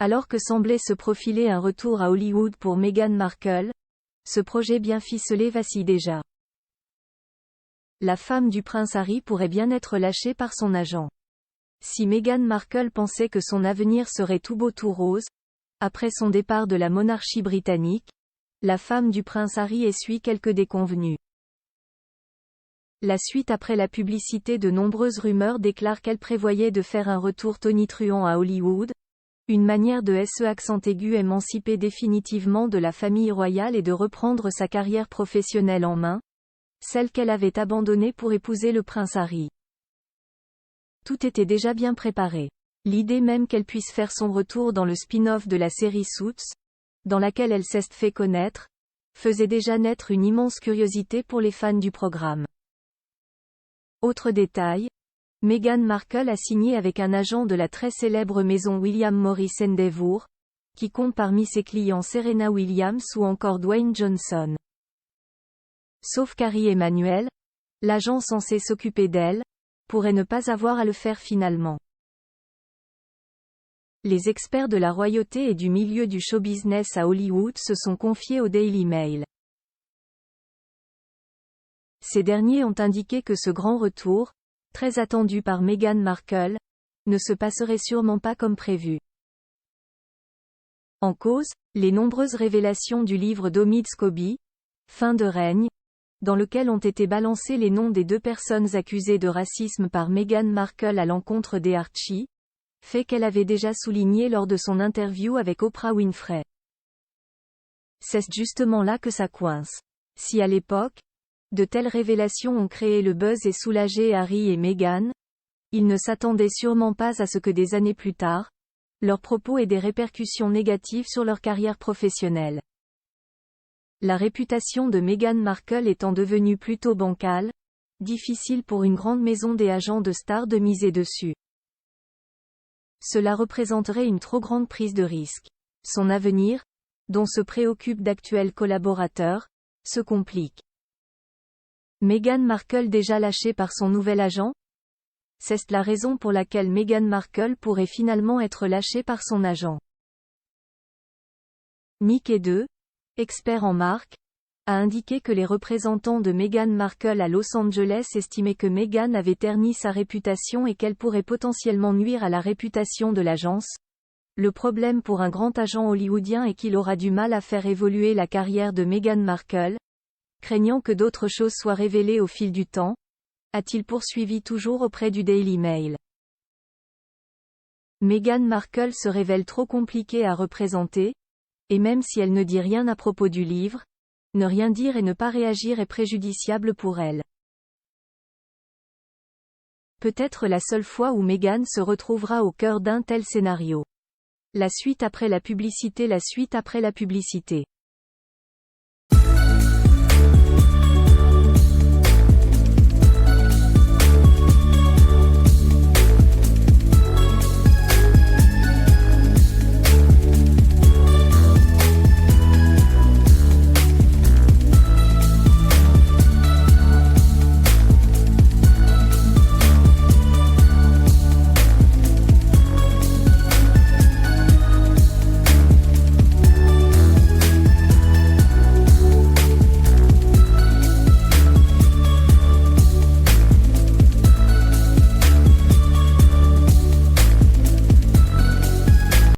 Alors que semblait se profiler un retour à Hollywood pour Meghan Markle, ce projet bien ficelé vacille déjà. La femme du prince Harry pourrait bien être lâchée par son agent. Si Meghan Markle pensait que son avenir serait tout beau tout rose, après son départ de la monarchie britannique, la femme du prince Harry essuie quelques déconvenues. La suite après la publicité de nombreuses rumeurs déclare qu'elle prévoyait de faire un retour tonitruant à Hollywood, une manière de se accent aigu émanciper définitivement de la famille royale et de reprendre sa carrière professionnelle en main, celle qu'elle avait abandonnée pour épouser le prince Harry. Tout était déjà bien préparé. L'idée même qu'elle puisse faire son retour dans le spin-off de la série Suits, dans laquelle elle s'est fait connaître, faisait déjà naître une immense curiosité pour les fans du programme. Autre détail, Meghan Markle a signé avec un agent de la très célèbre maison William Morris Endeavour, qui compte parmi ses clients Serena Williams ou encore Dwayne Johnson. Sauf qu'Harry Emmanuel, l'agent censé s'occuper d'elle, pourrait ne pas avoir à le faire finalement. Les experts de la royauté et du milieu du show-business à Hollywood se sont confiés au Daily Mail. Ces derniers ont indiqué que ce grand retour, très attendu par Meghan Markle, ne se passerait sûrement pas comme prévu. En cause, les nombreuses révélations du livre d'Omid Scobie, Fin de règne, dans lequel ont été balancés les noms des 2 personnes accusées de racisme par Meghan Markle à l'encontre des Archie, fait qu'elle avait déjà souligné lors de son interview avec Oprah Winfrey. C'est justement là que ça coince. Si à l'époque, de telles révélations ont créé le buzz et soulagé Harry et Meghan, ils ne s'attendaient sûrement pas à ce que des années plus tard, leurs propos aient des répercussions négatives sur leur carrière professionnelle. La réputation de Meghan Markle étant devenue plutôt bancale, difficile pour une grande maison des agents de stars de miser dessus. Cela représenterait une trop grande prise de risque. Son avenir, dont se préoccupent d'actuels collaborateurs, se complique. Meghan Markle déjà lâchée par son nouvel agent? C'est la raison pour laquelle Meghan Markle pourrait finalement être lâchée par son agent. Mickey 2, expert en marque, a indiqué que les représentants de Meghan Markle à Los Angeles estimaient que Meghan avait terni sa réputation et qu'elle pourrait potentiellement nuire à la réputation de l'agence. Le problème pour un grand agent hollywoodien est qu'il aura du mal à faire évoluer la carrière de Meghan Markle, craignant que d'autres choses soient révélées au fil du temps, a-t-il poursuivi toujours auprès du Daily Mail. Meghan Markle se révèle trop compliquée à représenter, et même si elle ne dit rien à propos du livre, ne rien dire et ne pas réagir est préjudiciable pour elle. Peut-être la seule fois où Meghan se retrouvera au cœur d'un tel scénario. La suite après la publicité.